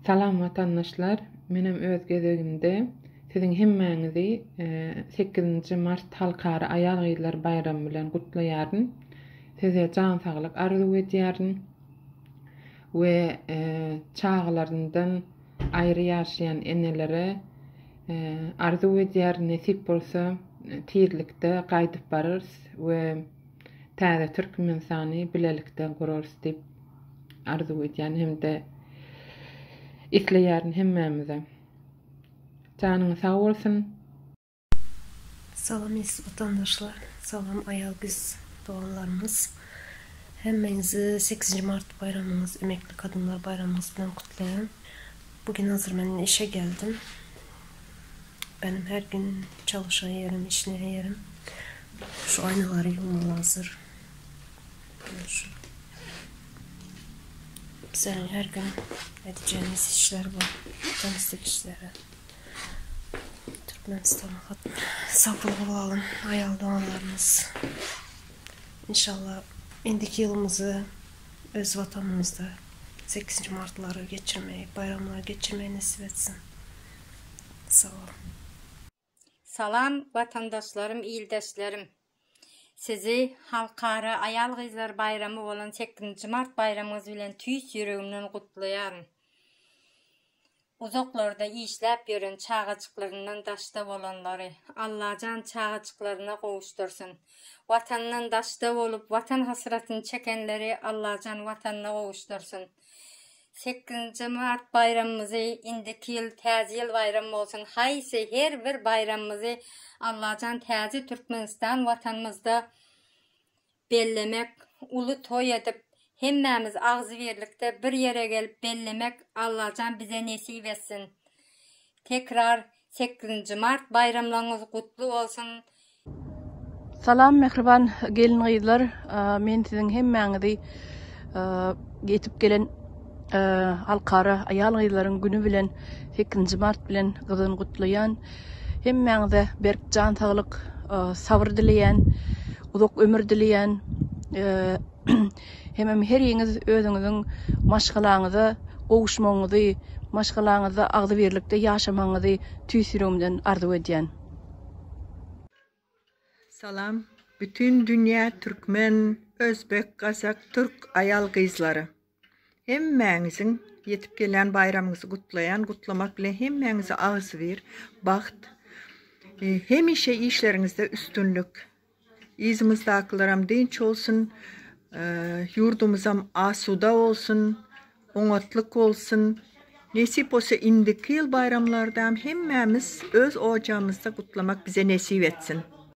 Salam vatandaşlar, menem öz gezegimde sizin hemmäňizi 8 mart Halkara Aýal Gyzlar bayramy bilen gutlaýaryn. Size can saglyk arzu edýäryn we çağlaryndan aýry ýaşaýan enelere arzu edýäryn nesip bolsa tirlikde gaýdyp barys we täze Türkmenistany bilelikde gurarys diýip arzu edýän hemde İzleýäryn hemmämize. Canıňyz sag bolsun. Salam vatandaşlar, salam Aýal Gyz doğanlarımız. Hemmeňizi 8 Mart bayramımız, Emekli Kadınlar Bayramımız bilen kutlayan. Bugün hazır ben işe geldim. Benim her gün çalışan yerim, işleyen yerim. Şu aynaları yummalı hazır. Bizlerin her gün edeceğimiz işler var. Temizlik işleri. Türkmenistan'a sabırlı olalım Aýal doğanlarımız. İnşallah indiki yılımızı öz vatanımızda 8 Mart'ları geçirmeyi, bayramları geçirmeyi nasip etsin. Sağ olun. Salam vatandaşlarım, iyildaşlarım. Sizi Halkara Aýal Gyzlar bayramy bolan 8 Mart bayramyňyz bilen tüýs ýüregimden gutlaýaryn. Uzaklarda işläp ýören çağaçyklaryndan daşda bolanlary Allah can çağaçyklaryna gowuşdursun. Watandan daşda bolup watan hasratyny çekenleri Allah can watanyna gowuşdursun. 8 Mart bayramymyzy indiki ýyl täze ýyl bayram bolsun. Haýsy her bir bayramymyzy Allah can täze Türkmenistan watanymyzda bellemek, uly toý edip hemmämiz agzy berlikde bir ýere gelip bellemek Allah can bize nesip etsin. Tekrar 8 Mart bayramlaryňyz gutly bolsun. Salam mehriban gelin gyzlar, men siziň hemmäňizi getip gelen Halkara Aýal Gyzlaryň günü bilen 8 Mart bilen gyzyn gutlaýan, hemmäňize berk can saglyk, sabr dileýän, uzak ömür dileýän, hemem her ýeňiz özüňiziň maşgalaňyza gowuşmaňyzy, maşgalaňyza agzy berlikde ýaşamaňyzy tüýs ýüregimden arzu edýän. Salam, bütün dünya Türkmen, Özbek, Kazak, Türk Aýal Gyzlary. Hemmäňiziň yetip gelen bayramyňyzy gutlaýan, gutlamak bilen hemmäňize agyzy bir baht. Hemişe işleriňizde üstünlük. İzimizdakileram dinç olsun, yurdumuzam asuda olsun, oňatlyk olsun. Nesip olsa indiki ýyl bayramlardam hemmämiz öz ocağımızda gutlamak bize nesip etsin.